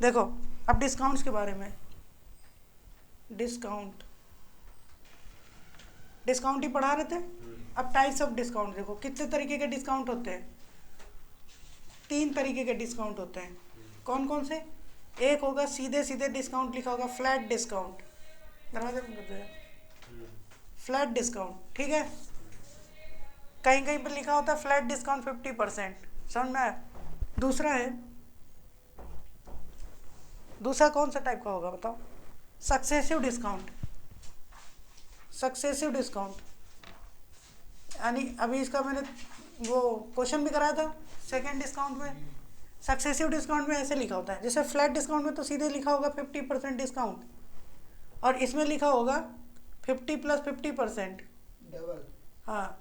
देखो अब डिस्काउंट्स के बारे में, डिस्काउंट ही पढ़ा रहे थे। अब टाइप्स ऑफ डिस्काउंट देखो, कितने तरीके के डिस्काउंट होते हैं? 3 तरीके के डिस्काउंट होते हैं। कौन कौन से? एक होगा सीधे सीधे डिस्काउंट, लिखा होगा फ्लैट डिस्काउंट, दरवाजा बंद कर दो यार। फ्लैट डिस्काउंट, ठीक है, कहीं कहीं पर लिखा होता है फ्लैट डिस्काउंट 50%, समझ में आया? दूसरा है, दूसरा कौन सा टाइप का होगा बताओ? Successive discount. सक्सेसिव डिस्काउंट यानी अभी इसका मैंने वो क्वेश्चन भी कराया था सेकेंड डिस्काउंट में। सक्सेसिव डिस्काउंट में ऐसे लिखा होता है, जैसे फ्लैट डिस्काउंट में तो सीधे लिखा होगा 50% डिस्काउंट, और इसमें लिखा होगा 50 प्लस 50%, डबल। हाँ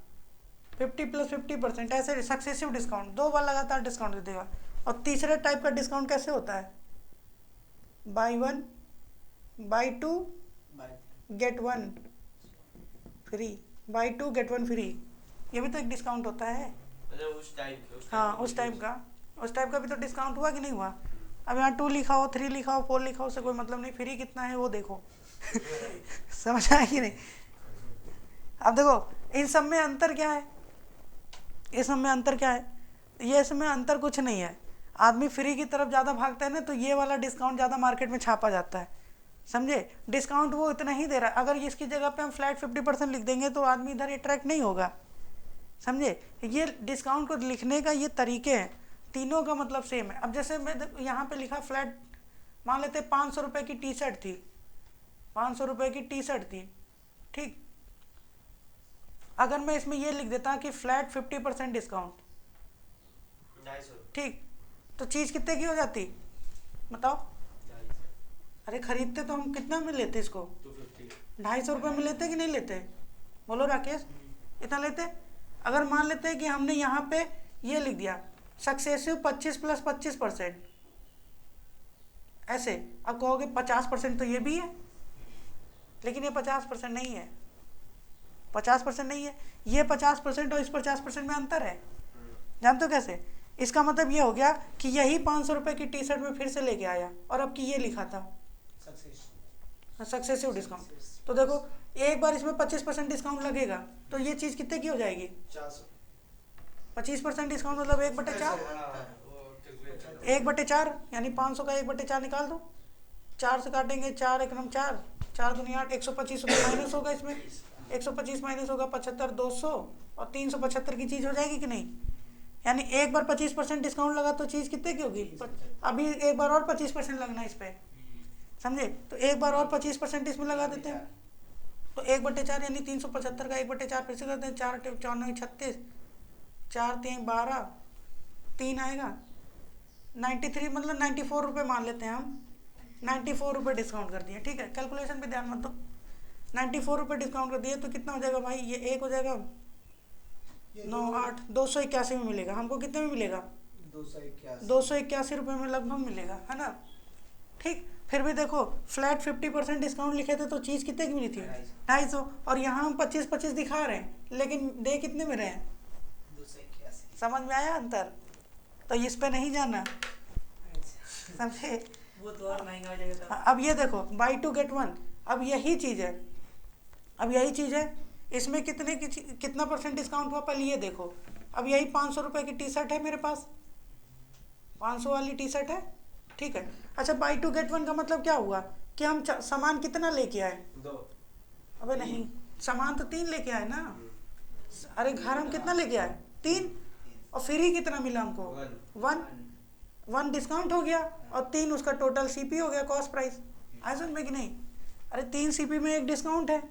50 प्लस 50%, ऐसे सक्सेसिव डिस्काउंट 2 बार लगातार डिस्काउंट दे देगा। और तीसरे टाइप का डिस्काउंट कैसे होता है? Buy 1 buy 2 get 1 free, buy 2 get 1 free, ये भी तो एक डिस्काउंट होता है। उस टाइप हाँ उस टाइप का भी तो डिस्काउंट हुआ कि नहीं हुआ? अब यहाँ 2 लिखा हो, 3 लिखा हो, 4 लिखा हो, उससे कोई मतलब नहीं, फ्री कितना है वो देखो। समझ आया कि नहीं? अब देखो इन सब में अंतर क्या है? इस सब में अंतर क्या है? ये इसमें अंतर कुछ नहीं है। आदमी फ्री की तरफ ज़्यादा भागता है ना, तो ये वाला डिस्काउंट ज़्यादा मार्केट में छापा जाता है, समझे? डिस्काउंट वो इतना ही दे रहा है, अगर इसकी जगह पे हम फ्लैट 50% लिख देंगे तो आदमी इधर अट्रैक्ट नहीं होगा, समझे? ये डिस्काउंट को लिखने का ये तरीके हैं, तीनों का मतलब सेम है। अब जैसे मैं यहाँ पे लिखा फ्लैट, मान लेते 500 रुपये की टी शर्ट थी, 500 रुपये की टी शर्ट थी, ठीक। अगर मैं इसमें ये लिख देता कि फ्लैट 50% डिस्काउंट, ठीक, तो चीज़ कितने की हो जाती बताओ? अरे खरीदते तो हम कितना में लेते इसको? 250 रुपये में लेते कि नहीं लेते? बोलो राकेश, इतना लेते। अगर मान लेते हैं कि हमने यहाँ पे ये लिख दिया सक्सेसिव 25 प्लस 25%, ऐसे, अब कहोगे 50% तो ये भी है, लेकिन ये 50% नहीं है, 50% नहीं है, ये 50% और इस 50% में अंतर है। जानते हो कैसे? इसका मतलब ये हो गया कि यही 500 रुपये की टी शर्ट में फिर से लेके आया और अब की ये लिखा था सक्सेसिव डिस्काउंट। तो देखो एक बार इसमें 25% डिस्काउंट लगेगा तो ये चीज़ कितने की हो जाएगी? 25% डिस्काउंट मतलब 1/4, 1/4 यानी 500 का 1/4 निकाल दो, 4 से काटेंगे, 4 एकम 4, 4 दूनी 8, 125 रुपये माइनस होगा इसमें, 125 माइनस होगा 75, 200 और 375 की चीज़ हो जाएगी कि नहीं? यानी एक बार 25% डिस्काउंट लगा तो चीज़ कितने की होगी? अभी एक बार और 25% लगना है इस पर, समझे? तो एक बार और 25% इसमें लगा देते हैं, तो 1/4 यानी 375 का 1/4 फिर से करते हैं, 4 4 9 36, 4 3 12, 3 आएगा 93, मतलब 94 रुपये मान लेते हैं हम, 94 रुपये डिस्काउंट कर दिए, ठीक है। कैलकुलेशन पे ध्यान मत दो, 94 रुपये डिस्काउंट कर दिए तो कितना हो जाएगा भाई? ये एक हो जाएगा 9 8, 281 में मिलेगा हमको। कितने में मिलेगा? 281 रुपये में लगभग मिलेगा, है ना? ठीक। फिर भी देखो फ्लैट 50% डिस्काउंट लिखे थे तो चीज़ कितने की मिली थी? 250, और यहाँ हम 25 दिखा रहे हैं लेकिन दे कितने में रहे हैं? 281। समझ में आया अंतर? तो इस पे नहीं जाना, समझे? वो तो और महंगा हो जाएगा। अब ये देखो बाई 2 गेट 1, अब यही चीज़ है, अब यही चीज़ है, इसमें कितना % डिस्काउंट हुआ पहले ये देखो। अब यही 500 रुपये की टी शर्ट है मेरे पास, 500 वाली टी शर्ट है, ठीक है। अच्छा बाई 2 गेट 1 का मतलब क्या हुआ कि हम सामान कितना लेके आए? 2। अबे नहीं, सामान तो 3 लेके आए ना। अरे घर हम कितना लेके आए? 3, और फ्री कितना मिला हमको? 1 डिस्काउंट हो गया और 3 उसका टोटल सीपी हो गया, कॉस्ट प्राइस। आए समझ में कि नहीं? अरे 3 सीपी में 1 डिस्काउंट है,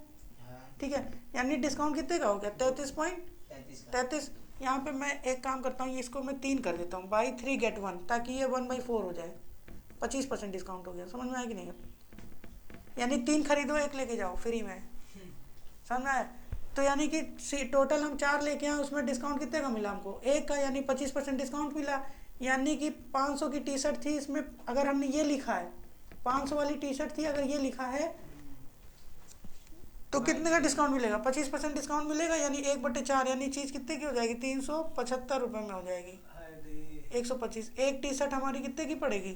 ठीक है, यानी डिस्काउंट कितने का हो गया? 33.33। यहाँ पे मैं एक काम करता हूँ, इसको मैं 3 कर देता हूँ, बाई 3 गेट 1, ताकि ये 1/4 हो जाए, 25% डिस्काउंट हो गया। समझ में आया कि नहीं? यानी 3 खरीदो 1 लेके जाओ फ्री में, समझ में आया? तो यानी कि टोटल हम 4 लेके आए, उसमें डिस्काउंट कितने का मिला हमको? 1 का, यानी 25% डिस्काउंट मिला। यानी कि 500 की टी शर्ट थी, इसमें अगर हमने ये लिखा है 500 वाली टी शर्ट थी, अगर ये लिखा है तो कितने का डिस्काउंट मिलेगा? 25% डिस्काउंट मिलेगा, यानी 1/4, यानी चीज़ कितने की हो जाएगी? 375 रुपये में हो जाएगी। 125। एक टी शर्ट हमारी कितने की पड़ेगी?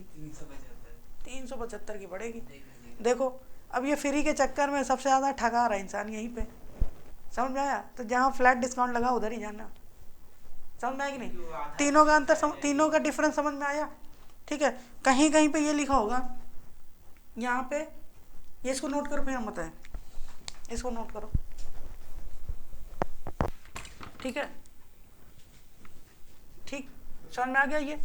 375 की पड़ेगी। देखो देखो अब ये फ्री के चक्कर में सबसे ज़्यादा ठगा रहा है इंसान यहीं पे, समझ में आया? तो जहाँ फ्लैट डिस्काउंट लगा उधर ही जाना, समझ में आया कि नहीं? तीनों का अंतर तीनों का डिफरेंस समझ में आया? ठीक है, कहीं कहीं पे ये लिखा होगा यहाँ पे, ये इसको नोट करो, फिर हम बताएं, इसको नोट करो, ठीक है? ठीक, समझ में आ गया? ये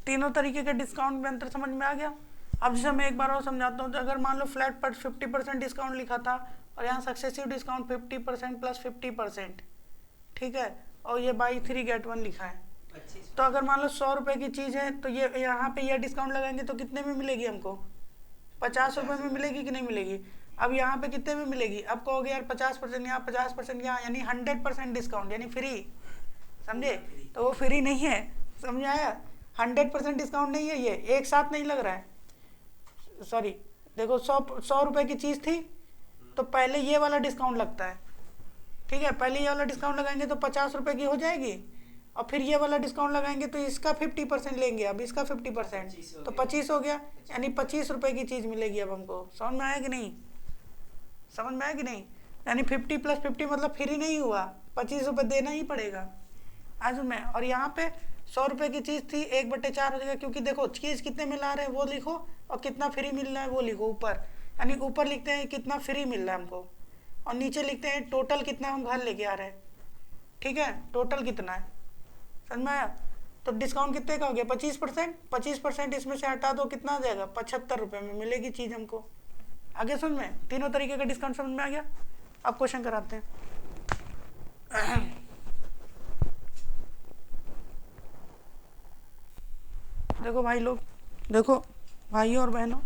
तीनों तरीके के डिस्काउंट में अंतर समझ में आ गया? अब जैसे मैं एक बार और समझाता हूँ, तो अगर मान लो फ्लैट पर 50% डिस्काउंट लिखा था और यहाँ सक्सेसिव डिस्काउंट 50% प्लस 50%, ठीक है, और ये बाई 3 गेट 1 लिखा है, तो अगर मान लो 100 रुपये की चीज़ है तो ये यहाँ पे ये डिस्काउंट लगाएंगे तो कितने में मिलेगी हमको? 50 रुपये में मिलेगी कि नहीं मिलेगी? अब यहाँ पे कितने में मिलेगी? अब कहोगे यार 50% यहाँ, 50% यहाँ, यानी 100% डिस्काउंट, यानी फ्री, समझे? तो वो फ्री नहीं है, समझ आया? 100% डिस्काउंट नहीं है, ये एक साथ नहीं लग रहा है, सॉरी, देखो 100 रुपये की चीज़ थी तो पहले ये वाला डिस्काउंट लगता है, ठीक है, पहले ये वाला डिस्काउंट लगाएंगे तो 50 रुपये की हो जाएगी, और फिर ये वाला डिस्काउंट लगाएंगे तो इसका 50% लेंगे, अब इसका 50% तो 25 हो गया, यानी 25 रुपये की चीज़ मिलेगी अब हमको। समझ में आया कि नहीं? समझ में आया कि नहीं? यानी 50 प्लस 50 मतलब फ्री नहीं हुआ, 25 रुपये देना ही पड़ेगा आज में। और यहाँ पे 100 रुपये की चीज़ थी, 1/4 हो जाएगा, क्योंकि देखो चीज़ कितने में ला रहे हैं वो लिखो और कितना फ्री मिल रहा है वो लिखो ऊपर, यानी ऊपर लिखते हैं कितना फ्री मिल रहा है हमको और नीचे लिखते हैं टोटल कितना हम घर लेके आ रहे हैं, ठीक है, टोटल कितना है, समझ में आया? तो डिस्काउंट कितने का हो गया? 25%, 25% इसमें से हटा दो, कितना आ जाएगा? 75 रुपये में मिलेगी चीज़ हमको। आगे समझ में? तीनों तरीके का डिस्काउंट समझ में आ गया? अब क्वेश्चन कराते हैं। देखो भाई लोग, देखो भाइयों और बहनों,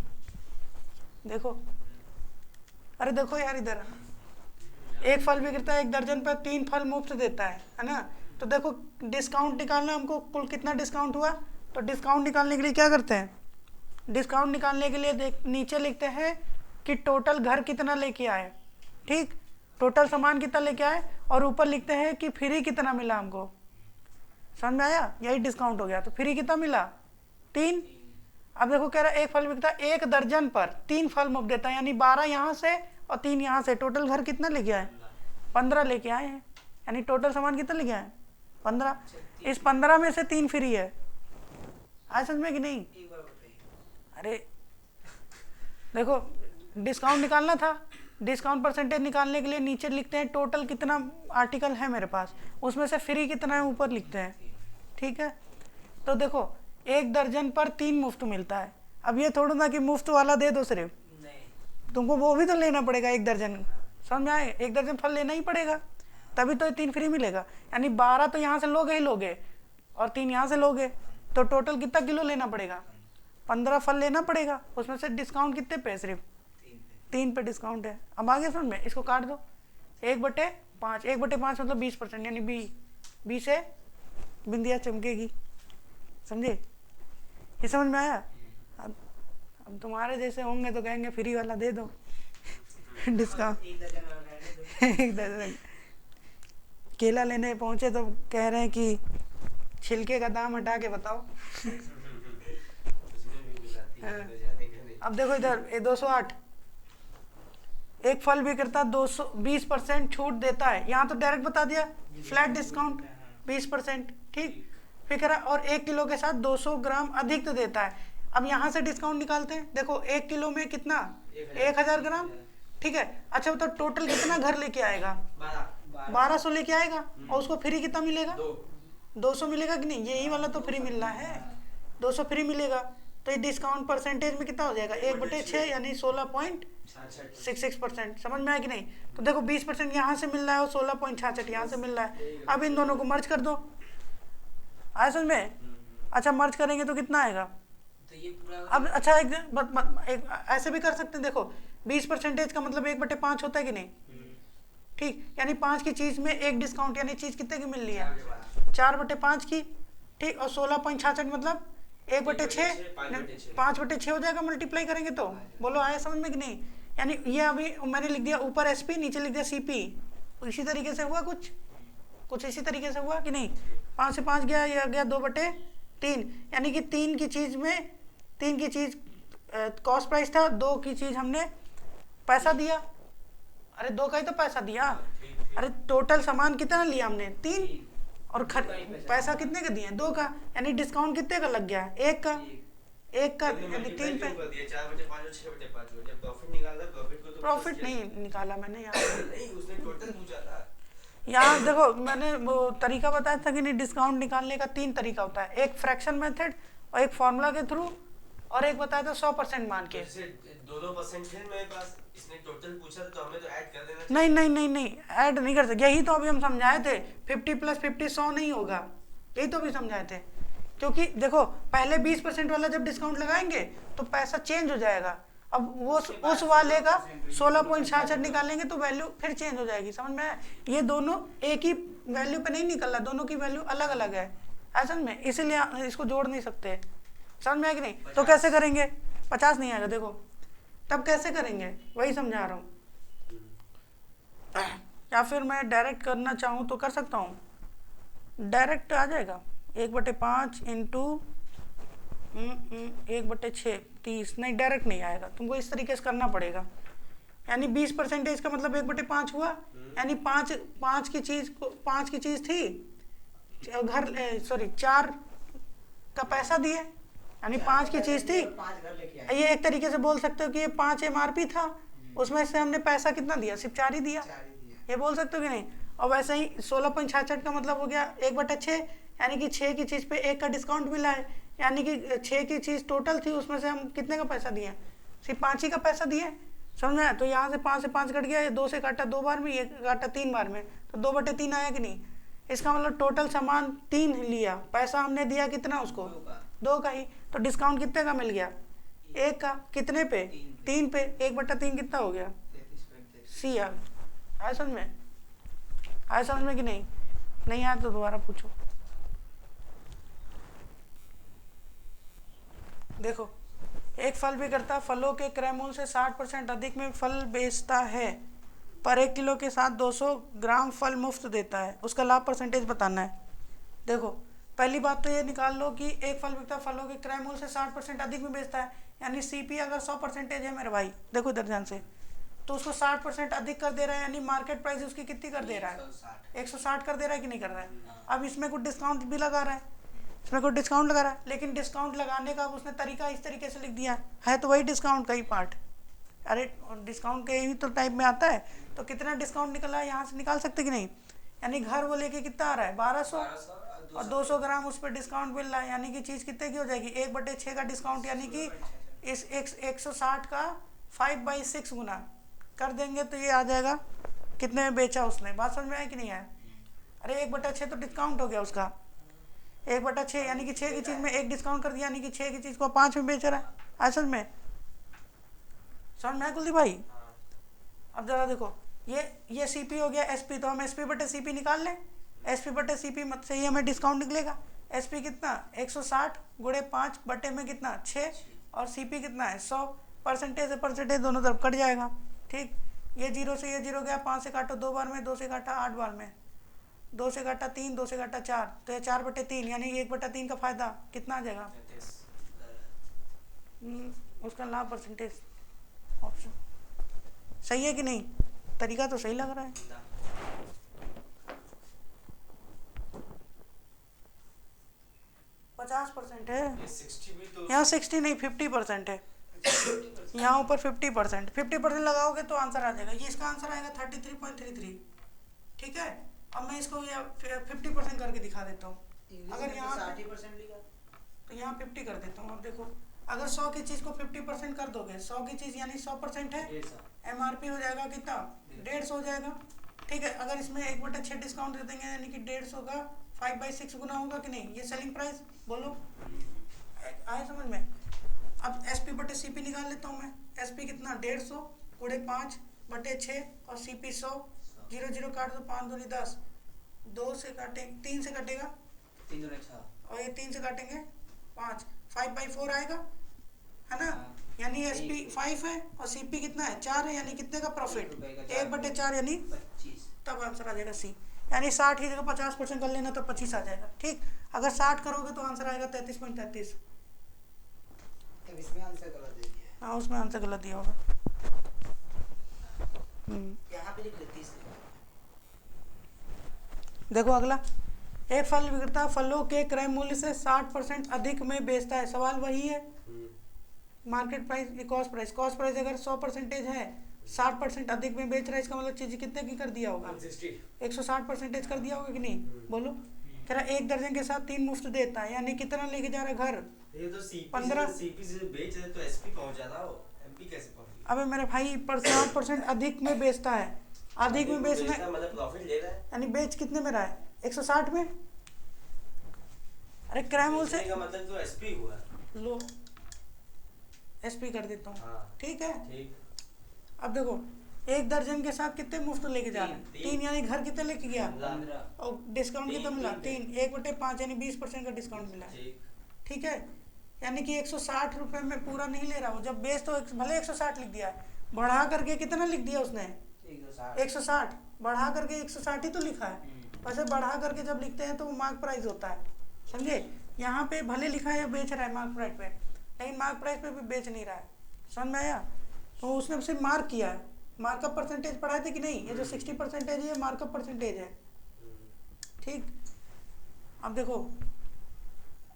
देखो, अरे देखो यार इधर, एक फल बिकता है 1 दर्जन पर 3 फल मुफ्त देता है ना? तो देखो डिस्काउंट निकालना हमको, कुल कितना डिस्काउंट हुआ, तो डिस्काउंट निकालने के लिए क्या करते हैं? डिस्काउंट निकालने के लिए नीचे लिखते हैं कि टोटल घर कितना लेके आए, ठीक, टोटल सामान कितना लेके आए, और ऊपर लिखते हैं कि फ्री कितना मिला हमको। समझ में आया? यही डिस्काउंट हो गया। तो फ्री कितना मिला? 3। अब देखो कह रहा है एक फल बिकता है 1 दर्जन पर 3 फल मुफ्त देता है, यानी 12 यहाँ से और 3 यहाँ से, टोटल घर कितना लेके आए? 15 लेके आए हैं, यानी टोटल सामान कितना लेके आए? 15। इस 15 में से 3 फ्री है। आज समझ में कि नहीं? अरे देखो डिस्काउंट निकालना था, डिस्काउंट परसेंटेज निकालने के लिए नीचे लिखते हैं टोटल कितना आर्टिकल है मेरे पास, उसमें से फ्री कितना है ऊपर लिखते हैं, ठीक है? तो देखो 1 दर्जन पर 3 मुफ्त मिलता है। अब ये थोड़ा ना कि मुफ्त वाला दे दो सिर्फ, तुमको वो भी तो लेना पड़ेगा 1 दर्जन, समझ में आए? 1 दर्जन फल लेना ही पड़ेगा, तभी तो 3 फ्री मिलेगा, यानी 12 तो यहाँ से लोगे ही लोगे और 3 यहाँ से लोगे, तो टोटल कितना किलो लेना पड़ेगा? 15 फल लेना पड़ेगा। उसमें से डिस्काउंट कितने पे? सिर्फ 3 पे डिस्काउंट है। अब आगे समझ में, इसको काट दो, 1/5, 1/5 मतलब 20%, यानी 20 से बिंदिया चमकेगी, समझे? ये समझ में आया? अब तुम्हारे जैसे होंगे तो कहेंगे फ्री वाला दे दो डिस्काउंट। 1 दर्जन केला लेने पहुंचे तो कह रहे हैं कि छिलके का दाम हटा के बताओ। अब देखो इधर 208, एक फल बिकता 220% छूट देता है, यहाँ तो डायरेक्ट बता दिया फ्लैट डिस्काउंट 20%, ठीक, फिर और 1 किलो के साथ 200 ग्राम अधिक देता है। अब यहाँ से डिस्काउंट निकालते हैं, देखो 1 किलो में कितना? 1000 ग्राम, ठीक है। अच्छा बताओ टोटल कितना घर लेके आएगा? 1200 लेके आएगा, और उसको फ्री कितना मिलेगा? 200 मिलेगा कि नहीं? यही वाला तो फ्री मिल रहा है, 200 फ्री मिलेगा। तो ये डिस्काउंट परसेंटेज में कितना हो जाएगा? 1/6 यानी 16.66%। समझ में आया कि नहीं? तो देखो 20% यहाँ से मिल रहा है और 16.66 यहाँ से मिल रहा है। अब इन दोनों को मर्ज कर दो, आया समझ में? अच्छा मर्ज करेंगे तो कितना आएगा? तो ये पूरा अब अच्छा एक ऐसे भी कर सकते हैं, देखो 20% का मतलब 1/5 होता है कि नहीं, ठीक, यानी 5 की चीज में 1 डिस्काउंट, यानी चीज कितने की मिल रही है? 4/5 की, ठीक, और 16.66 मतलब 1/6, 5/6 हो जाएगा मल्टीप्लाई करेंगे तो। बोलो आया समझ में कि नहीं? यानी ये अभी मैंने लिख दिया ऊपर SP, नीचे लिख दिया CP, इसी तरीके से हुआ, कुछ इसी तरीके से हुआ कि नहीं? 5 से 5 गया, ये गया 2/3, यानी कि 3 की चीज में 3 की चीज कॉस्ट प्राइस था 2 की चीज हमने पैसा दिया, अरे 2 का ही तो पैसा दिया, अरे टोटल सामान कितना लिया हमने 3 और पैसा कितने का दिया 2 का, यानी डिस्काउंट कितने का लग गया 1 का, 1 का यानी 3 पे। प्रॉफिट नहीं निकाला मैंने यहाँ देखो मैंने वो तरीका बताया था कि नहीं, डिस्काउंट निकालने का 3 तरीका होता है, एक फ्रैक्शन मेथड और एक फॉर्मूला के थ्रू और एक बताया था 100% मान के। 2% थे मेरे पास, इसने टोटल पूछा तो हमें तो ऐड कर देना चाहिए। नहीं ऐड नहीं कर सकते, यही तो अभी हम समझाए थे 50 + 50 100 नहीं होगा, यही तो अभी समझाए थे। क्योंकि देखो पहले 20% वाला जब डिस्काउंट लगाएंगे तो पैसा चेंज हो जाएगा, अब वो उस वाले का 16.66 निकालेंगे तो वैल्यू फिर चेंज हो जाएगी, समझ में? ये दोनों एक ही वैल्यू पे नहीं निकल रहा, दोनों की वैल्यू अलग अलग है असल में, इसीलिए इसको जोड़ नहीं सकते, समझ में आया कि नहीं? तो कैसे करेंगे? 50 नहीं आएगा देखो, तब कैसे करेंगे वही समझा रहा हूँ। या फिर मैं डायरेक्ट करना चाहूँ तो कर सकता हूँ, डायरेक्ट आ जाएगा 1/5 इंटू 1/6 30, नहीं डायरेक्ट नहीं आएगा, तुमको इस तरीके से करना पड़ेगा। यानी 20% का मतलब 1/5 हुआ, यानी 5 की चीज थी घर, सॉरी 4 का पैसा दिए, यानी 5 की चीज थी, ये एक तरीके से बोल सकते हो कि ये 5 MRP था, उसमें से हमने पैसा कितना दिया, सिर्फ 4 ही दिया, ये बोल सकते हो कि नहीं? और वैसे ही 16.66 का मतलब हो गया 1/6, यानी कि 6 की चीज पे 1 का डिस्काउंट मिला है, यानी कि 6 की चीज टोटल थी, उसमें से हम कितने का पैसा दिए, सिर्फ 5 ही का पैसा दिए, समझ में? तो यहाँ से 5 से 5 कट गया, ये 2 से काटा 2 बार में, ये काटा 3 बार में, तो 2/3 आया कि नहीं? इसका मतलब टोटल सामान 3 लिया, पैसा हमने दिया कितना उसको 2 का ही, तो डिस्काउंट कितने का मिल गया 1 का, कितने पे 3 पे, 1/3 कितना हो गया सी आया समझ में? आया समझ में कि नहीं? नहीं आया तो दोबारा पूछो। देखो एक फल विक्रेता फलों के क्रय मूल्य से 60% अधिक में फल बेचता है, पर 1 किलो के साथ 200 ग्राम फल मुफ्त देता है, उसका लाभ परसेंटेज बताना है। देखो पहली बात तो ये निकाल लो कि एक फल विक्रेता फलों के क्रय मूल्य से 60% अधिक में बेचता है, यानी CP अगर 100% है मेरे भाई, देखो इधर ध्यान से, तो उसको 60% अधिक कर दे रहा है, यानी मार्केट प्राइस उसकी कितनी कर दे रहा है 160 कर दे रहा है कि नहीं कर रहा है? अब इसमें कुछ डिस्काउंट भी लगा रहा है, इसमें कुछ डिस्काउंट लगा रहा है, लेकिन डिस्काउंट लगाने का अब उसने तरीका इस तरीके से लिख दिया है, तो वही डिस्काउंट का ही पार्ट, अरे डिस्काउंट के ही तो टाइप में आता है, तो कितना डिस्काउंट निकला है यहाँ से निकाल सकते कि नहीं? यानी घर वो लेके कितना आ रहा है 1200 और 200 ग्राम उस पर डिस्काउंट मिल रहा है, यानी कि चीज़ कितने की हो जाएगी 1/6 का डिस्काउंट, यानी कि इस 160 का 5/6 गुना कर देंगे तो ये आ जाएगा कितने में बेचा उसने, बात समझ में आया कि नहीं आया? अरे 1/6 तो डिस्काउंट हो गया उसका, 1/6 यानी कि 6 की चीज़ में 1 डिस्काउंट कर दिया, यानी कि 6 की चीज़ को 5 में बेच रहा है, असल में समझ में आया कुलदीप भाई? अब जरा देखो ये CP हो गया SP, तो हम SP/CP निकाल लें, SP/CP मत से ही हमें डिस्काउंट निकलेगा, SP कितना 160 गुणे 5 बटे में कितना 6 और CP कितना है 100, परसेंटेज से परसेंटेज दोनों तरफ कट जाएगा, ठीक? ये 0 से ये 0 गया, 5 से काटो 2 बार में, 2 से काटा 8 बार में, 2 से काटा 3, 2 से काटा 4, तो ये 4/3, यानी 1/3 का फायदा कितना आ जाएगा? उसका लाभ परसेंटेज ऑप्शन सही है कि नहीं? तरीका तो सही लग रहा है। 50% है, यहाँ 60 नहीं 50% है, यहाँ ऊपर 50% लगाओगे तो आंसर आ जाएगा, ये इसका आंसर आएगा 33.33, ठीक है? अब मैं इसको 50% करके दिखा देता हूँ, अगर यहाँ 60% लिखा तो यहाँ 50 कर देता हूँ। अब देखो अगर 100 की चीज़ को 50% कर दोगे, 100 की चीज़ यानी 100% है, MRP हो जाएगा कितना 150 हो जाएगा, ठीक है? अगर इसमें 1/6 डिस्काउंट दे देंगे, यानी कि 150 का 5/6 गुना होगा कि नहीं, ये सेलिंग प्राइस बोलो, आए समझ में? अब SP/CP निकाल लेता हूँ मैं, SP कितना 150 गुणे 5/6 और CP 100, 0 0 काट दो, 5 दूनी 10, 2 से काटेंगे 3 से कटेगा 3 दूनी 6 और ये 3 से काटेंगे 5, 5/4 आएगा, है ना? यानी SP 5 है और CP कितना है 4 है, यानी कितने का प्रॉफिट 1/4 यानी 25, तब आंसर आ जाएगा C, यानी 60 की जगह 50% कर लेना तो 25 आ जाएगा, ठीक? अगर 60 करोगे तो आंसर आएगा 33.33। अब इसमें आंसर गलत दे दिया है। हाँ उसमें आंसर गलत दिया होगा। यहाँ पे लिख लेती है। देखो अगला, एक फल विक्रेता फलों के क्रय मूल्य से 60% अधिक में बेचता है। सवाल वही है, market price cost price. Cost price अगर 100% है, 60% अधिक में बेच रहा है, इसका मतलब चीज कितने की कर दिया होगा? 160% कर दिया होगा कि नहीं? बोलो। कह रहा एक दर्जन के साथ 3 मुफ्त देता है, यानी कितना लेके जा रहा है घर? ये तो सीपी 15। सीपी से बेच रहे तो एसपी पहुंच जाता हो, एमपी कैसे पहुंच? अबे मेरे भाई, पर 60% अधिक में बेचता है। अधिक में बेचना मतलब प्रॉफिट ले रहा है, यानी बेच कितने में रहा है? 160 में। अरे क्रय मूल्य से का मतलब तो एसपी हुआ। लो एसपी कर देता हूँ। हाँ। ठीक है। ठीक। अब देखो, एक दर्जन के साथ कितने मुफ्त लेके जा रहे हैं? 3, यानी घर कितने लेके गया? 15। और डिस्काउंट कितना मिला? 3। 1/5 यानी 20% का डिस्काउंट मिला। ठीक है, यानी कि 160 रुपये में पूरा नहीं ले रहा हो। जब बेच तो भले 160 लिख दिया, बढ़ा करके कितना लिख दिया उसने? 160। बढ़ा करके 160 ही तो लिखा है। वैसे बढ़ा करके जब लिखते हैं तो वो मार्क प्राइस होता है, समझे? यहाँ पे भले लिखा है बेच रहा है मार्क प्राइस पे, लेकिन मार्क प्राइस पे भी बेच नहीं रहा है। समझ में आया? तो उसने सिर्फ मार्क किया है। मार्कअप परसेंटेज पढ़ाए थे कि नहीं? ये जो 60% है ये मार्कअप परसेंटेज है। ठीक। अब देखो,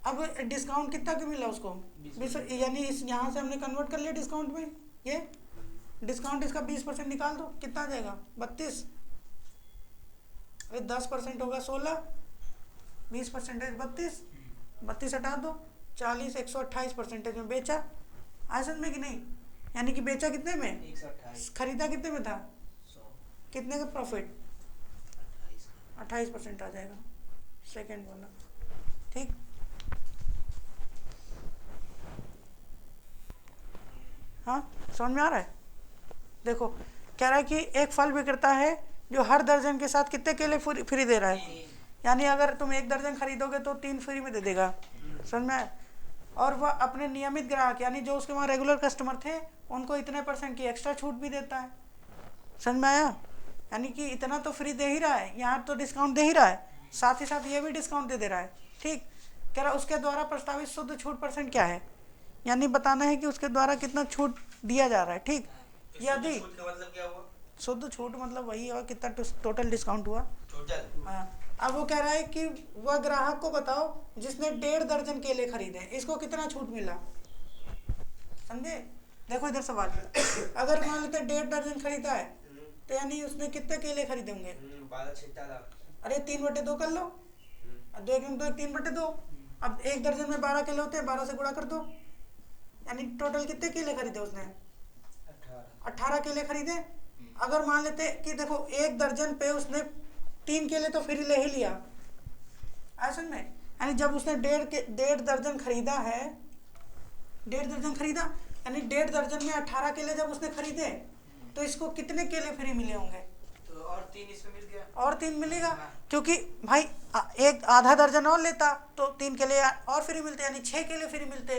अब डिस्काउंट कितना का मिला उसको? 20, यानी इस यहाँ से हमने कन्वर्ट कर लिया डिस्काउंट में। ये डिस्काउंट इसका 20% निकाल दो, कितना आ जाएगा? 32। अरे 10% होगा 16, 20% 32, 32 हटा दो, 40, 128% में बेचा। आया में कि नहीं? यानी कि बेचा कितने में? 128। खरीदा कितने में था? 100। कितने का प्रॉफिट? 28% आ जाएगा। सेकंड वाला। ठीक। हाँ समझ में आ रहा है? देखो कह रहा है कि एक फल विक्रेता है जो हर दर्जन के साथ कितने केले फ्री दे रहा है। यानी अगर तुम 1 दर्जन खरीदोगे तो 3 फ्री में दे देगा। समझ में आया? और वह अपने नियमित ग्राहक यानी जो उसके वहाँ रेगुलर कस्टमर थे उनको इतने % की एक्स्ट्रा छूट भी देता है। समझ में आया? यानी कि इतना तो फ्री दे ही रहा है, यहाँ तो डिस्काउंट दे ही रहा है, साथ ही साथ ये भी डिस्काउंट दे रहा है। ठीक। कह रहा उसके द्वारा प्रस्तावित शुद्ध छूट % क्या है, यानी बताना है कि उसके द्वारा कितना छूट दिया जा रहा है। ठीक। यदि छूट का मतलब क्या हुआ? शुद्ध छूट मतलब वही हुआ कितना टोटल डिस्काउंट हुआ। टोटल। हाँ। अब वो कह रहा है कि वह ग्राहक को बताओ जिसने 1.5 दर्जन केले खरीदे, इसको कितना छूट मिला? समझे? देखो इधर सवाल, अगर मान लेते 1.5 दर्जन खरीदा है तो यानी उसने कितने केले खरीदे होंगे? 12 अरे 3/2 कर लो, 2 1 2 3/2। अब 1 दर्जन में 12 केले होते हैं, 12 से गुणा कर दो, यानी टोटल कितने केले खरीदे उसने? 18 केले खरीदे। अगर मान लेते कि देखो 1 दर्जन पे उसने 3 केले तो फ्री ले ही लिया, ऐसा में यानी जब उसने 1.5 दर्जन खरीदा है, 1.5 दर्जन खरीदा यानी 1.5 दर्जन में 18 केले जब उसने खरीदे तो इसको कितने केले फ्री मिले होंगे? तो और 3 इसमें मिल गया। और 3 मिलेगा, क्योंकि भाई एक आधा दर्जन और लेता तो 3 केले और फ्री मिलते, यानी 6 केले फ्री मिलते।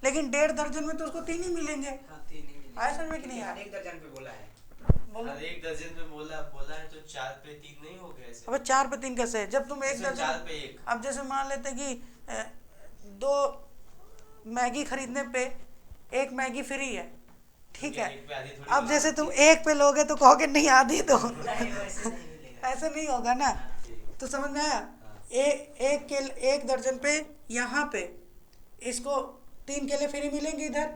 लेकिन 1.5 दर्जन में तो उसको 3 ही मिलेंगे। हाँ 3 ही मिलेगा। आया समझ में कि नहीं यार? 1 दर्जन पे बोला है। बोलो। अरे 1 दर्जन पे बोला है तो 4 पे 3 नहीं हो गया ऐसे? अबे 4 पे 3 कैसे? जब तुम 1 इसमें 4 दर्जन, पे 1। अब जैसे मान लेते कि 2 मैगी खरीदने पे 1 मैगी फ्री है, ठीक है? एक पे आधी थोड़ी अब जैसे तुम 1 पे लोगे तो कहोगे नहीं आधी दो, नहीं वैसे नहीं मिलेगा। ऐसे नहीं होगा ना। तो समझ में आया? एक दर्जन पे यहाँ पे इसको 3 केले फ्री मिलेंगे इधर,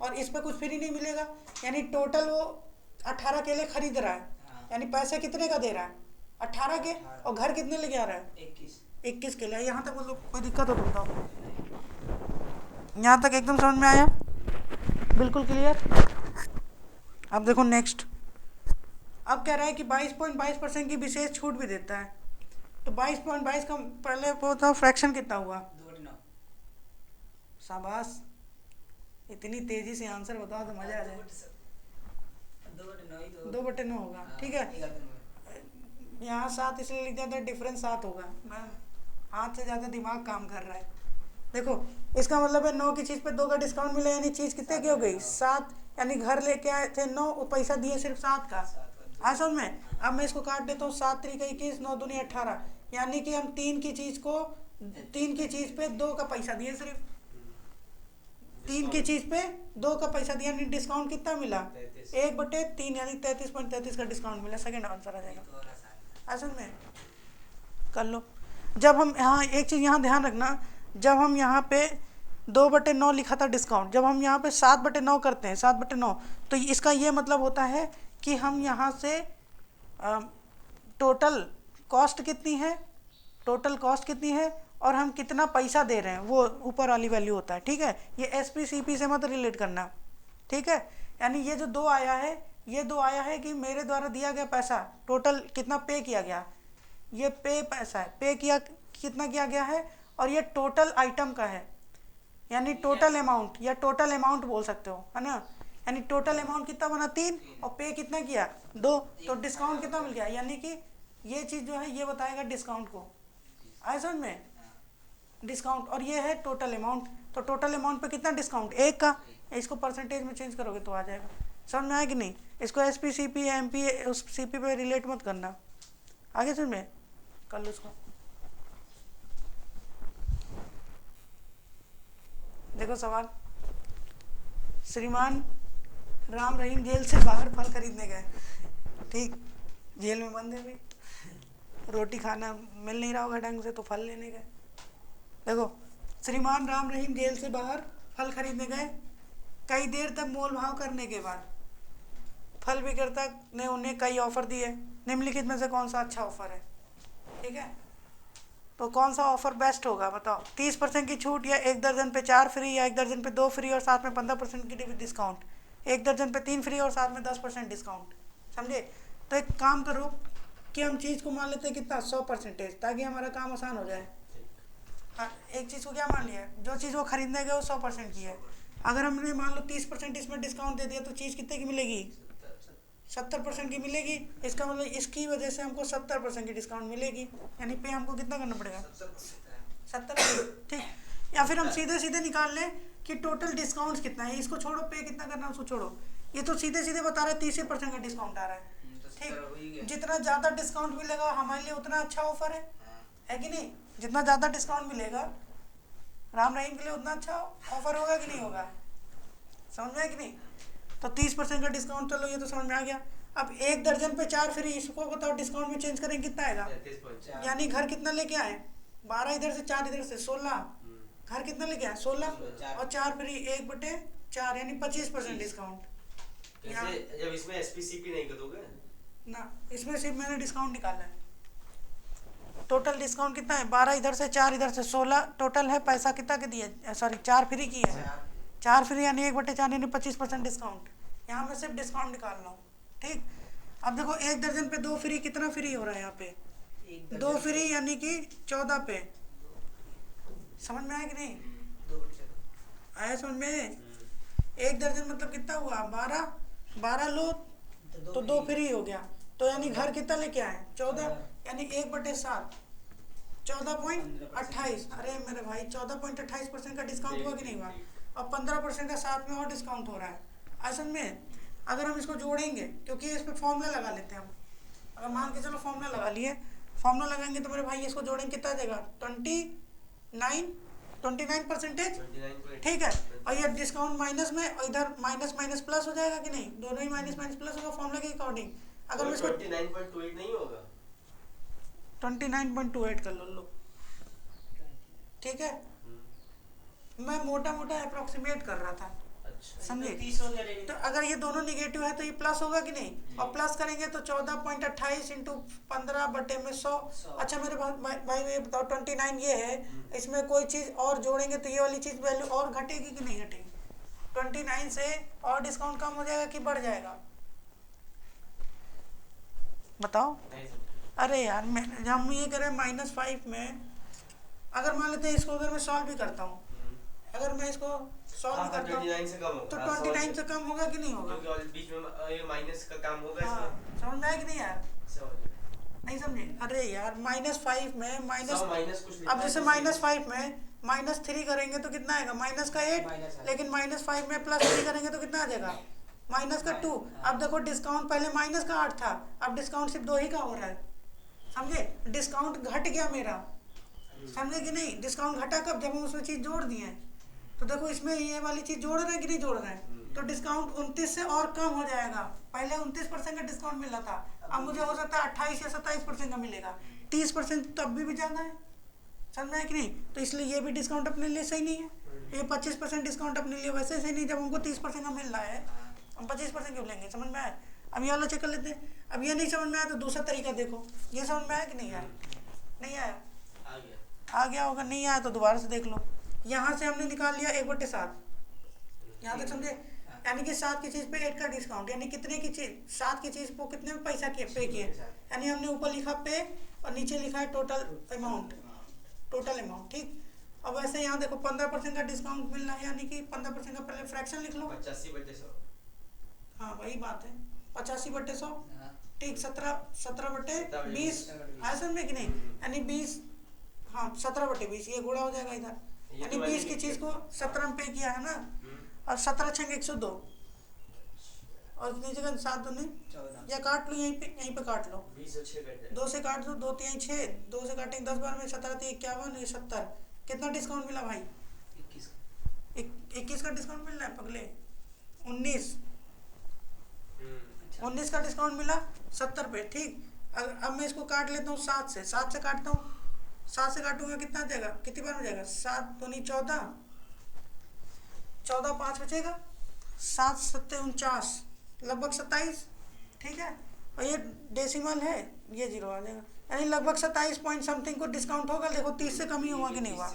और इस पे कुछ फ्री नहीं मिलेगा, यानी टोटल वो 18 केले खरीद रहा है, यानी पैसे कितने का दे रहा है? 18 के। और घर कितने लेके आ रहा है? 21 केले। यहाँ तक मतलब कोई दिक्कत हो तो बताओ। यहाँ तक एकदम समझ में आया? बिल्कुल क्लियर। अब देखो नेक्स्ट, अब कह रहा है कि 22.22% की विशेष छूट भी देता है। तो 22.22 का पहले वो था फ्रैक्शन कितना हुआ? 2/9। शाबाश, इतनी तेजी से आंसर बताओ तो मजा आ जाए। 2/9 होगा, ठीक है। यहाँ 7 इसलिए लिख दिया था, डिफरेंस 7 होगा। मैं हाथ से ज़्यादा दिमाग काम कर रहा है। देखो इसका मतलब है 9 की चीज़ पे 2 का डिस्काउंट मिला, यानी चीज़ कितने की हो गई? 7। यानी घर लेके आए थे 9, और पैसा दिए सिर्फ 7 का। हाँ समझ में? अब मैं इसको काट देता हूँ, 7 3 21, 9 दूनी 18, यानी कि हम 3 की चीज़ पे 2 का पैसा दिए सिर्फ। 3 की चीज़ पे 2 का पैसा दिया, यानी डिस्काउंट कितना मिला 33। 1/3 यानी 33.33 का डिस्काउंट मिला। सेकेंड आंसर आ जाएगा। आसान में कर लो। जब हम यहाँ एक चीज़ यहाँ ध्यान रखना, जब हम यहाँ पे 2/9 लिखा था डिस्काउंट, जब हम यहाँ पे 7/9 करते हैं 7/9, तो इसका ये मतलब होता है कि हम यहाँ से टोटल कॉस्ट कितनी है, टोटल कॉस्ट कितनी है और हम कितना पैसा दे रहे हैं, वो ऊपर वाली वैल्यू होता है। ठीक है, ये SPCP से मत रिलेट करना। ठीक है, यानी ये जो 2 आया है, ये 2 आया है कि मेरे द्वारा दिया गया पैसा टोटल कितना पे किया गया, ये पे पैसा है, पे किया कितना किया गया है, और ये टोटल आइटम का है, यानी टोटल अमाउंट या टोटल अमाउंट बोल सकते हो, है ना। यानी टोटल अमाउंट कितना बना 3 और पे कितना किया 2, तो डिस्काउंट कितना मिल गया, यानी कि ये चीज़ जो है ये बताएगा डिस्काउंट को। आए समझ में, डिस्काउंट, और ये है टोटल अमाउंट, तो टोटल अमाउंट पे कितना डिस्काउंट 1 का, इसको परसेंटेज में चेंज करोगे तो आ जाएगा। समझ में आया कि नहीं। इसको SPCP या MP उस CP पे रिलेट मत करना। आगे समझ में कर लो इसको। देखो सवाल, श्रीमान राम रहीम जेल से बाहर फल खरीदने गए। ठीक, जेल में बंद है भाई, रोटी खाना मिल नहीं रहा होगा ढंग से, तो फल लेने गए। देखो, श्रीमान राम रहीम जेल से बाहर फल खरीदने गए। कई देर तक मोल भाव करने के बाद फल विक्रेता ने उन्हें कई ऑफर दिए। निम्नलिखित में से कौन सा अच्छा ऑफर है। ठीक है, तो कौन सा ऑफर बेस्ट होगा बताओ। 30% की छूट, या 1 दर्जन पे 4 फ्री, या 1 दर्जन पे 2 फ्री और साथ में 15% की डिस्काउंट, 1 दर्जन पे 3 फ्री और साथ में 10% डिस्काउंट। समझे। तो एक काम करो कि हम चीज़ को मान लेते हैं कितना 100%, ताकि हमारा काम आसान हो जाए। हाँ, एक चीज़ को क्या मान लिया, जो चीज़ वो खरीदने गए वो 100% की है। अगर हमने मान लो 30% इसमें डिस्काउंट दे दिया तो चीज़ कितने की मिलेगी 70% की मिलेगी। इसका मतलब इसकी वजह से हमको 70% की डिस्काउंट मिलेगी, यानी पे हमको कितना करना पड़ेगा 70। ठीक, या फिर हम सीधे सीधे निकाल लें कि टोटल डिस्काउंट कितना है, इसको छोड़ो, पे कितना करना है उसको छोड़ो, ये तो सीधे सीधे बता रहा है 30% का डिस्काउंट आ रहा है। ठीक, जितना ज़्यादा डिस्काउंट मिलेगा हमारे लिए उतना अच्छा ऑफर है कि नहीं। जितना ज़्यादा डिस्काउंट मिलेगा राम रहीम के लिए उतना अच्छा ऑफर होगा कि नहीं होगा। समझ में है कि नहीं। तो 30% का डिस्काउंट, चलो ये तो समझ में आ गया। अब 1 दर्जन पे 4 फ्री, इसको बताओ डिस्काउंट में चेंज करेंगे कितना आएगा। यानी घर कितना लेके आए 12 इधर से 4 इधर से 16, घर कितना लेके आए 16 और 4 फ्री 1/4 यानी 25% डिस्काउंट। जब इसमें SPCP नहीं करोगे ना, इसमें सिर्फ मैंने डिस्काउंट निकाला है। टोटल डिस्काउंट कितना है 12 इधर से 4 इधर से 16 टोटल है। पैसा कितना के दिया, सॉरी 4 फ्री की है, 4 फ्री यानी 1/4 यानी 25% डिस्काउंट। यहाँ मैं सिर्फ डिस्काउंट निकाल रहा हूँ। ठीक, अब देखो 1 दर्जन पे 2 फ्री, कितना फ्री हो रहा है यहाँ पे 2 फ्री यानी कि 14 पे। समझ में आया कि नहीं, आया समझ में। 1 दर्जन मतलब कितना हुआ 12 लो तो 2 फ्री हो गया, तो यानी घर कितना लेके आए 14 यानी 1/7 14.28। अरे मेरे भाई 14.28% का डिस्काउंट हुआ कि नहीं हुआ, और 15% का साथ में और डिस्काउंट हो रहा है। असल में अगर हम इसको जोड़ेंगे, क्योंकि इस पर फॉर्मूला लगा लेते हैं हम, अगर मान के चलो फॉर्मूला लगा लिए, फॉर्मूला लगाएंगे तो मेरे भाई इसको जोड़ेंगे कितना आ जाएगा 29%। ठीक है, और ये डिस्काउंट माइनस में, और इधर माइनस माइनस प्लस हो जाएगा कि नहीं, दोनों ही माइनस माइनस प्लस होगा फॉर्मूला के अकॉर्डिंग। अगर मैं इसको 29.28 नहीं होगा 29.28 कर लो। ठीक है, मैं मोटा मोटा अप्रोक्सीमेट कर रहा था, समझे। तो अगर ये दोनों निगेटिव है तो ये प्लस होगा कि नहीं, और प्लस करेंगे तो 14.28 इंटू 15/100। अच्छा मेरे भाई ये बताओ 29 ये है, इसमें कोई चीज़ और जोड़ेंगे तो ये वाली चीज़ वैल्यू और घटेगी कि नहीं घटेगी। 29 से और डिस्काउंट कम हो जाएगा कि बढ़ जाएगा बताओ। अरे यार हम ये कह रहे हैं -5 में, अगर मान लेते हैं इसको, अगर मैं सॉल्व भी करता हूँ, अगर मैं इसको सॉल्व भी करता हूँ 29 से कम होगा, तो 29 से कम होगा कि नहीं होगा, क्योंकि बीच में ये माइनस का काम होगा। हाँ, समझ में आया कि नहीं यार, समझ नहीं समझे। अरे यार -5 में माइनस कुछ अब जैसे -5 में -3 करेंगे तो कितना आएगा -8, लेकिन -5 में +3 करेंगे तो कितना आ जाएगा -2। अब देखो डिस्काउंट पहले -8 था, अब डिस्काउंट सिर्फ 2 ही का हो रहा है, समझे। डिस्काउंट घट गया मेरा, समझे कि नहीं। डिस्काउंट घटा कब, जब हम उसमें चीज़ जोड़ दिए, तो देखो इसमें ये वाली चीज जोड़ रहे हैं कि नहीं जोड़ रहे हैं, तो डिस्काउंट 29 से और कम हो जाएगा। पहले 29% का डिस्काउंट मिल रहा था, अब मुझे हो सकता है 28 या 27% का मिलेगा, 30% तो अभी भी ज़्यादा है, समझ में है कि नहीं। तो इसलिए ये भी डिस्काउंट अपने लिए सही नहीं है, ये 25% डिस्काउंट अपने लिए वैसे सही नहीं, जब हमको 30% का मिल रहा है हम 25% क्यों लेंगे, समझ में आया। अब ये वाला चेक कर लेते हैं। अब ये नहीं समझ में आया तो दूसरा तरीका देखो, ये समझ में आया कि नहीं आया, नहीं आया, आ गया होगा, नहीं आया तो दोबारा से देख लो। यहाँ से हमने निकाल लिया 1/7, यहाँ तक समझे, यानी कि 7 की चीज़ पे 8 का डिस्काउंट, यानी कितने की चीज़, 7 की चीज़ को कितने में पैसा पे किए, यानी हमने ऊपर लिखा पे और नीचे लिखा है टोटल अमाउंट, टोटल अमाउंट, ठीक। अब वैसे यहाँ देखो 15% का डिस्काउंट मिल रहा है, यानी कि 15% का पहले फ्रैक्शन लिख लो, 85/100। हाँ वही बात है, 85/100, ठीक, 17/20 आया समझ में कि नहीं, यानी 20, हाँ 17/20 ये गुणा हो जाएगा इधर, यानी 20 की चीज़ को 17 में पे किया है ना, और 17 × 102 और इतनी जगह 7 दूनी, या काट लो यहीं पे काट लो, 20 और 6 घंटे 2 से काट दो, 2 3 6, 2 से काटेंगे 10 बार में 17 3 51, ये 70, कितना डिस्काउंट मिला भाई, 21 का डिस्काउंट मिल रहा है पगले, 19 का डिस्काउंट मिला 70 पे, ठीक। अब मैं इसको काट लेता हूँ 7 से काटता हूँ, 7 से काटूंगा कितना आ जाएगा, कितनी बार हो जाएगा, 7 दूनी 14, 14 5 बचेगा, 7 7 49, लगभग 27, ठीक है। और ये डेसिमल है, ये 0 आ जाएगा, यानी लगभग 27 पॉइंट समथिंग को डिस्काउंट होगा। देखो 30 से कम ही हुआ कि नहीं हुआ,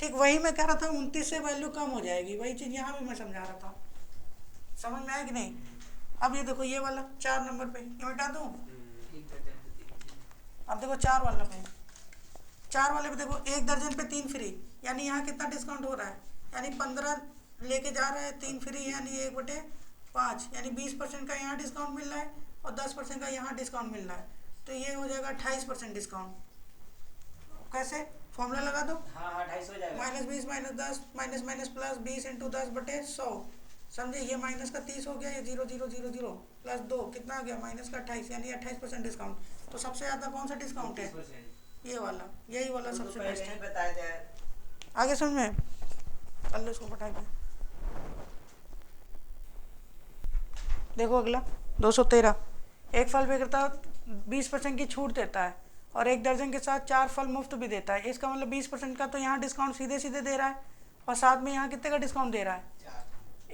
ठीक। वही मैं कह रहा था 29 से वैल्यू कम हो जाएगी, वही चीज़ यहाँ भी मैं समझा रहा था, समझ में आया कि नहीं। अब ये देखो ये वाला 4 नंबर पे ये मिटा दूँ, अब देखो 4 वाला पे, 4 वाले पे देखो 1 दर्जन पे 3 फ्री, यानी यहाँ कितना डिस्काउंट हो रहा है, यानी 15 लेके जा रहा है, 3 फ्री है, यानी 1/5, यानी 20% का यहाँ डिस्काउंट मिल रहा है और 10% का यहाँ डिस्काउंट मिल रहा है, तो ये हो जाएगा 28% डिस्काउंट। कैसे, फॉर्मूला लगा दो, हाँ 28 हो जाएगा, -20 -10 माइनस प्लस 20 × 10/100, समझे, ये माइनस का 30 हो गया, ये 0 0 0 0 प्लस 2 कितना आ गया, माइनस का 28, यानी 28% डिस्काउंट। तो सबसे ज़्यादा कौन सा डिस्काउंट है, ये वाला, यही वाला सबसे बेस्ट है। बताया जाए आगे समझ में, कर लो इसको बढ़ा के, देखो अगला 213, एक फल विक्रेता 20% की छूट देता है और 1 दर्जन के साथ 4 फल मुफ्त भी देता है। इसका मतलब 20% का तो यहाँ डिस्काउंट सीधे सीधे दे रहा है, और साथ में यहाँ कितने का डिस्काउंट दे रहा है,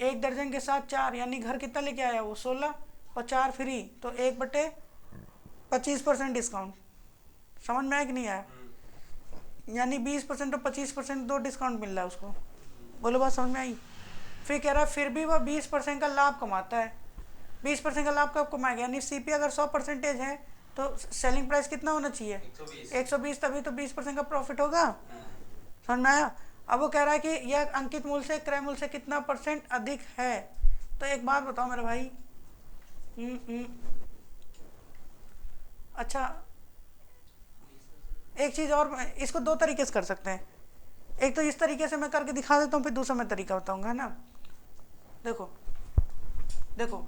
1 दर्जन के साथ 4, यानी घर कितना लेके आया वो 16 और 4 फ्री, तो 1/25% डिस्काउंट, समझ में आया कि नहीं आया, यानी 20% और 25% दो डिस्काउंट मिल रहा है उसको, बोलो बात समझ में आई। फिर कह रहा है फिर भी वह 20% का लाभ कमाता है, 20% का लाभ कब कमाएगा, यानी सीपी अगर 100% है तो सेलिंग प्राइस कितना होना चाहिए, 120, तभी तो 20% का प्रॉफिट होगा, समझ में आया। अब वो कह रहा है कि यह अंकित मूल्य से क्रय मूल्य से कितना % अधिक है, तो एक बात बताओ मेरे भाई, अच्छा एक चीज़ और, इसको 2 तरीके से कर सकते हैं, एक तो इस तरीके से मैं करके दिखा देता हूँ, फिर दूसरा मैं तरीका बताऊँगा, है ना। देखो देखो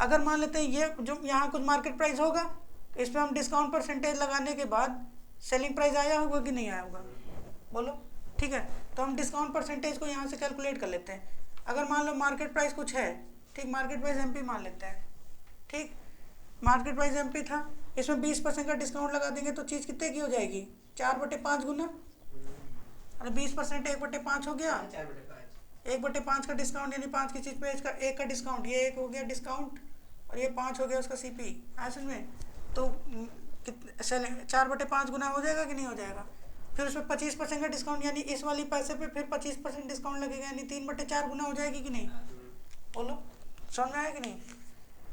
अगर मान लेते हैं ये जो यहाँ कुछ मार्केट प्राइस होगा, इस पर हम डिस्काउंट % लगाने के बाद सेलिंग प्राइस आया होगा कि नहीं आया होगा, बोलो, ठीक है। तो हम डिस्काउंट % को यहाँ से कैलकुलेट कर लेते हैं। अगर मान लो मार्केट प्राइस कुछ है, ठीक, मार्केट प्राइस MP मान लेते हैं, ठीक, मार्केट प्राइस MP था, इसमें 20% का डिस्काउंट लगा देंगे तो चीज़ कितने की हो जाएगी, 4/5 गुना, अरे 20% 1/5 हो गया, 1/5 का डिस्काउंट, यानी 5 की चीज़ पे इसका 1 का डिस्काउंट, ये 1 हो गया डिस्काउंट और ये 5 हो गया उसका CP, ऐसे में तो 4/5 गुना हो जाएगा कि नहीं हो जाएगा। फिर उसमें 25% का डिस्काउंट, यानी इस वाली पैसे पे फिर 25% डिस्काउंट लगेगा, यानी 3/4 गुना हो जाएगी कि नहीं, बोलो समझ में आया कि नहीं।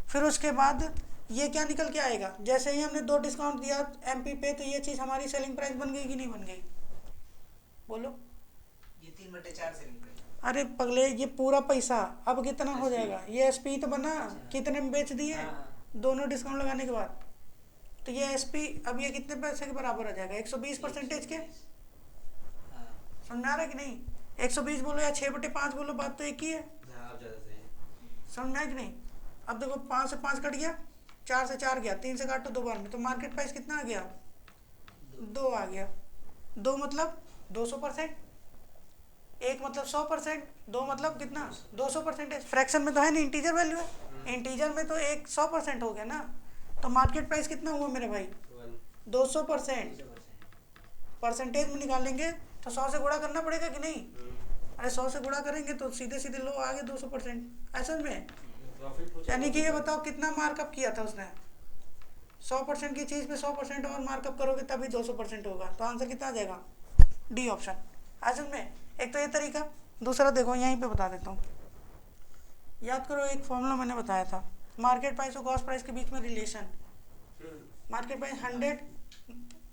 फिर उसके बाद ये क्या निकल के आएगा, जैसे ही हमने 2 डिस्काउंट दिया MP पे, तो ये चीज़ हमारी सेलिंग प्राइस बन गई कि नहीं बन गई, बोलो, ये 3/4 सेलिंग प्राइस, अरे पगले ये पूरा पैसा अब कितना हो जाएगा, ये SP तो बना, कितने में बेच दिए, दोनों डिस्काउंट लगाने के बाद, तो ये SP अब ये कितने पैसे के बराबर आ जाएगा, 120% के, समझ आ रहा है कि नहीं, 120 बोलो या 6/5 बोलो, बात तो एक ही है, समझ में आया कि नहीं। अब देखो 5 से 5 कट गया, 4 से 4 गया, 3 से काटो 2 बार में, तो मार्केट प्राइस कितना आ गया, 2 आ गया, 2 मतलब 200%, 1 मतलब 100%, 2 मतलब कितना 200%। फ्रैक्शन में तो है नहीं, इंटीजर वैल्यू है, इंटीजर में तो 100% हो गया ना। तो मार्केट प्राइस कितना हुआ मेरे भाई 200%। परसेंटेज में निकालेंगे तो 100 से गुणा करना पड़ेगा कि नहीं? अरे 100 से गुणा करेंगे तो सीधे सीधे लो आगे 200%। ऐसा में यानी कि ये बताओ कितना मार्कअप किया था उसने? 100% की चीज़ पे 100% और मार्कअप करोगे तभी 200% होगा। तो आंसर कितना आ जाएगा? D option. ऐसा में एक तो ये तरीका, दूसरा देखो यहीं पे बता देता हूँ। याद करो एक फॉर्मूला मैंने बताया था, मार्केट प्राइस और कॉस्ट प्राइस के बीच में रिलेशन। मार्केट प्राइस 100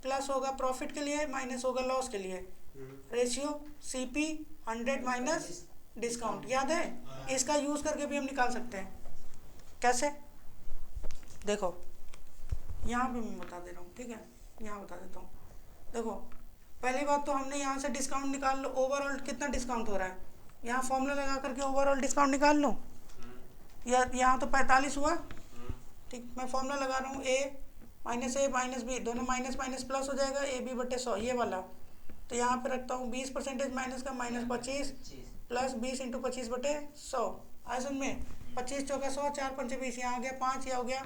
प्लस होगा प्रॉफिट के लिए माइनस होगा लॉस के लिए, रेशियो CP 100 माइनस डिस्काउंट। याद है? इसका यूज करके भी हम निकाल सकते हैं। कैसे? देखो यहाँ पे मैं बता दे रहा हूँ, ठीक है, यहाँ बता देता हूँ। देखो पहली बात तो हमने यहाँ से डिस्काउंट निकाल लो, ओवरऑल कितना डिस्काउंट हो रहा है, यहाँ फॉर्मूला लगा करके ओवरऑल डिस्काउंट निकाल लो। या यहाँ तो 45 हुआ, ठीक, मैं फॉर्मूला लगा रहा हूँ, A माइनस B दोनों माइनस माइनस प्लस हो जाएगा, AB बटे 100 ये वाला। तो यहाँ पे रखता हूँ 20% माइनस का माइनस 25 प्लस 20 इंटू 25 बटे 100। आसन में 25 चौका 100, 4 पंचे 20, यहाँ आ गया 5, ये हो गया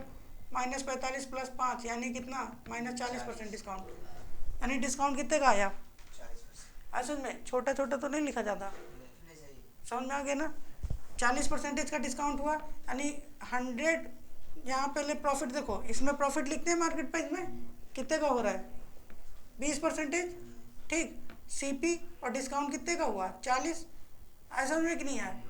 माइनस 45 प्लस 5 यानी कितना माइनस 40% डिस्काउंट। यानी डिस्काउंट कितने का आया? आसन में छोटा छोटा तो नहीं लिखा जाता, समझ में आ गया ना? 40% का डिस्काउंट हुआ, यानी 100। यहाँ पहले प्रॉफिट देखो, इसमें प्रॉफिट लिखते हैं मार्केट प्राइस में कितने का हो रहा है 20%, ठीक। CP और डिस्काउंट कितने का हुआ 40। ऐसा में कि नहीं है?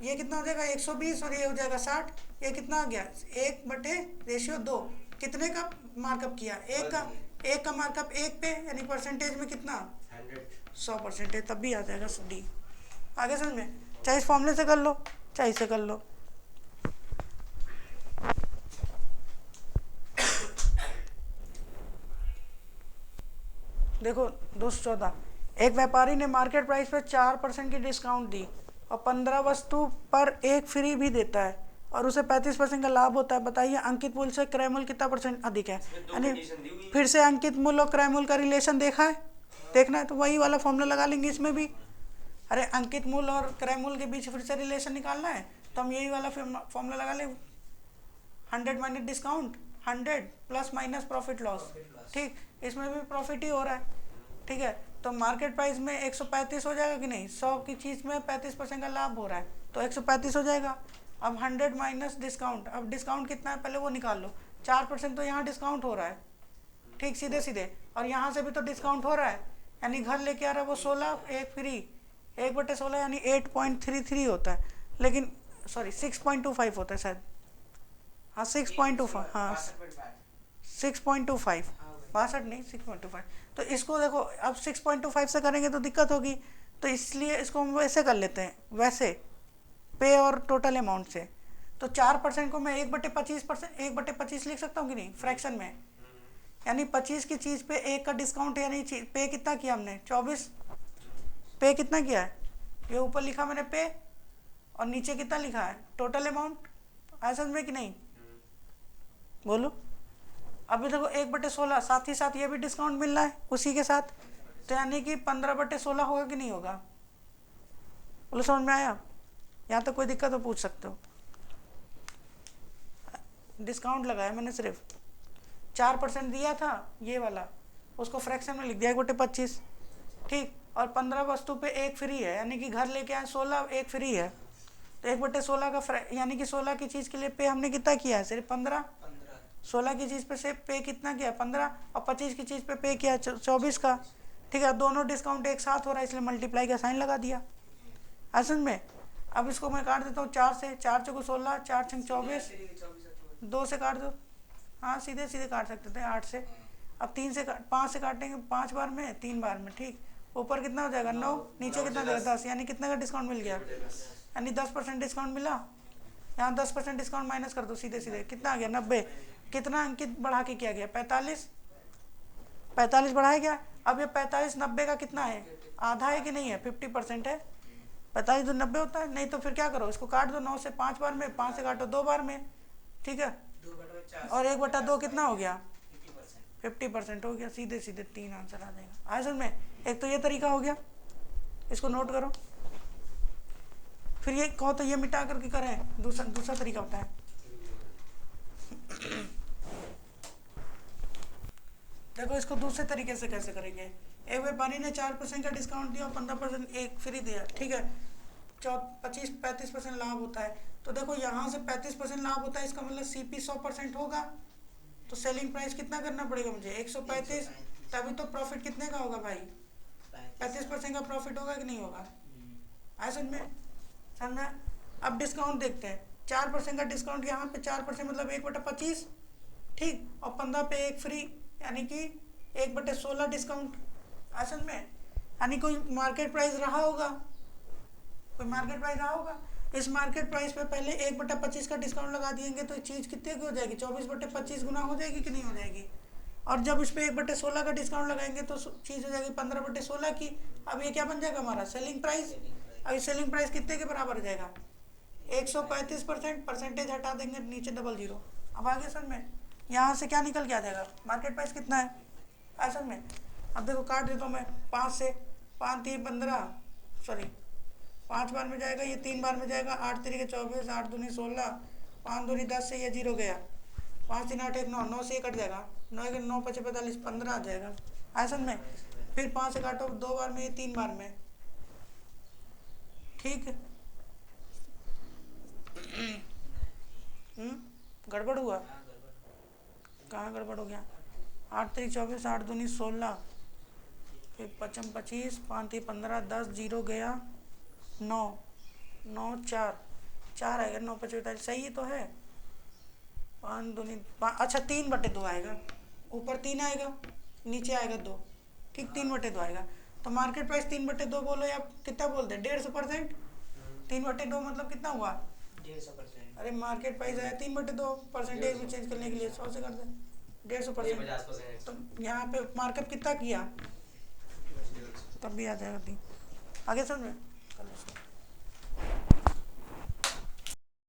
ये कितना हो जाएगा 120 और ये हो जाएगा 60। ये कितना आ गया 1 बटे रेशियो 2। कितने का मार्कअप किया? एक का मार्कअप 1 पे, यानी परसेंटेज में कितना 100%, तब भी आ जाएगा D। आगे समझ में? चाहे इस फॉर्मूले से कर लो चाहे इसे कर लो। देखो 214, एक व्यापारी ने मार्केट प्राइस पर 4% की डिस्काउंट दी और 15 वस्तु पर एक फ्री भी देता है और उसे 35% का लाभ होता है। बताइए अंकित मूल्य से क्रय मूल्य कितना % अधिक है? यानी फिर से अंकित मूल्य और क्रय मूल्य का रिलेशन देखा है, देखना है तो वही वाला फॉर्मूला लगा लेंगे इसमें भी। अरे अंकित मूल्य और क्रय मूल्य के बीच फिर से रिलेशन निकालना है तो हम यही वाला फॉर्मूला लगा लें, 100 minus discount 100 plus minus profit loss, ठीक। इसमें भी प्रॉफिट ही हो रहा है, ठीक है। तो मार्केट प्राइस में 135 हो जाएगा कि नहीं? 100 की चीज़ में 35% का लाभ हो रहा है तो 135 हो जाएगा। अब 100 माइनस डिस्काउंट, अब डिस्काउंट कितना है पहले वो निकाल लो। 4% तो यहाँ डिस्काउंट हो रहा है, ठीक, सीधे सीधे, और यहाँ से भी तो डिस्काउंट हो रहा है, यानी घर लेके आ रहा है वो 16, एक फ्री, 1/16 यानी 8.33 होता है, लेकिन सॉरी 6.25 होता है शायद, हाँ 6.25, हाँ 6.25, 62 नहीं 6.25। तो इसको देखो अब 6.25 से करेंगे तो दिक्कत होगी, तो इसलिए इसको हम वैसे कर लेते हैं, वैसे पे और टोटल अमाउंट से। तो 4% को मैं 1/25%, 1/25 लिख सकता हूँ कि नहीं फ्रैक्शन में? यानी 25 की चीज़ पे 1 का डिस्काउंट है, यानी पे कितना किया हमने 24, पे कितना किया है? ये ऊपर लिखा मैंने पे और नीचे कितना लिखा है टोटल अमाउंट। ऐसा में कि नहीं? बोलो। अभी देखो 1/16, साथ ही साथ ये भी डिस्काउंट मिल रहा है उसी के साथ, तो यानी कि 15/16 होगा कि नहीं होगा? बोलो समझ में आया? यहाँ तक कोई दिक्कत तो पूछ सकते हो। डिस्काउंट लगाया मैंने, सिर्फ 4% दिया था ये वाला, उसको फ्रैक्शन में लिख दिया 1/25, ठीक। और 15 वस्तु पे एक फ्री है, यानी कि घर लेके आए 16, एक फ्री है, तो 1/16 का यानी कि 16 की चीज़ के लिए पे हमने कितना किया है? सिर्फ 15। 16 की चीज़ पे से पे कितना किया 15, और 25 की चीज़ पे पे किया 24 का, ठीक है। दोनों डिस्काउंट एक साथ हो रहा है इसलिए मल्टीप्लाई का साइन लगा दिया। असल में अब इसको मैं काट देता हूँ 4 से, 4 चौको 16, 4 छंग 24, 2 से काट दो, हाँ सीधे सीधे काट सकते थे 8 से। अब 5 से काटेंगे 5 बार में, 3 बार में, ठीक। ऊपर कितना हो जाएगा 9, नीचे कितना देगा 10, यानी कितना का डिस्काउंट मिल गया? यानी 10% डिस्काउंट मिला। यहाँ 10% डिस्काउंट माइनस कर दो सीधे सीधे, कितना आ गया 90। कितना अंकित बढ़ा के किया गया 45 बढ़ाया गया। अब ये 45 90 का कितना है? आधा है कि नहीं है? 50% है। 45 तो 90 होता है, नहीं तो फिर क्या करो इसको काट दो 9 से 5 बार में, 5 से काटो 2 बार में, ठीक है। और 1/2 कितना हो गया? 50% हो गया, सीधे सीधे 3 आंसर आ जाएगा। आंसर में एक तो ये तरीका हो गया, इसको नोट करो। फिर ये कहो तो ये मिटा करके करें, दूसरा तरीका होता है। देखो इसको दूसरे तरीके से कैसे करेंगे। एक व्यापारी ने 4% का डिस्काउंट दिया और 15% एक फ्री दिया, ठीक है, 35% लाभ होता है। तो देखो यहाँ से 35% लाभ होता है, इसका मतलब CP 100% होगा, तो सेलिंग प्राइस कितना करना पड़ेगा मुझे, 135, तभी तो प्रॉफिट कितने का होगा भाई, 35% का प्रॉफिट होगा कि नहीं होगा, है समझ में, समझा। अब डिस्काउंट देखते हैं, 4% का डिस्काउंट, यहाँ पे 4% मतलब 1/25, ठीक, और 15 पे एक फ्री, यानी कि 1/16 डिस्काउंट, असल में, यानी कोई मार्केट प्राइस रहा होगा, कोई मार्केट प्राइस रहा होगा। इस मार्केट प्राइस पे पहले 1/25 का डिस्काउंट लगा दिएंगे तो चीज़ कितने की हो जाएगी, 24/25 गुना हो जाएगी कि नहीं हो जाएगी। और जब इस पे 1/16 का डिस्काउंट लगाएंगे तो चीज़ हो जाएगी 15/16 की। अब ये क्या बन जाएगा हमारा सेलिंग प्राइस। अब सेलिंग प्राइस कितने के बराबर हो जाएगा, 135%, परसेंटेज हटा देंगे नीचे 00। अब आगे समझ में, यहाँ से क्या निकल के आ जाएगा, मार्केट प्राइस कितना है, असल में। अब देखो काट देता हूँ मैं, 5 से 5 3 15, सॉरी 5 बार में जाएगा, ये 3 बार में जाएगा, 8 3 24, 8 दूनी 16, 5 दूनी 10 से ये 0 गया, 5 3 8 1 9, 9 से ये कट जाएगा, 9 1 9 5 45, 15 आ जाएगा, असल में। फिर 5 से काटो 2 बार में, ये 3 बार में, ठीक है। गड़बड़ हुआ, कहाँ गड़बड़ हो गया, 8 3 24, 8 दूनी 16, फिर 55 25, 5 3 15, 10 0 गया, 9 9 4 आएगा, 9 5 45, सही तो है, 5 दूनी, अच्छा 3/2 आएगा, ऊपर 3 आएगा, नीचे आएगा 2, ठीक, 3/2 आएगा। तो मार्केट प्राइस 3/2 बोलो या कितना बोलते हैं, 150%, 3/2 मतलब कितना हुआ, 150%। अरे मार्केट प्राइस आया 3/2, परसेंटेज में चेंज करने के लिए 100 से कर दे, 150%, तो यहाँ पे मार्कअप कितना किया, तब भी आ जाएगा 3। आगे समझ में।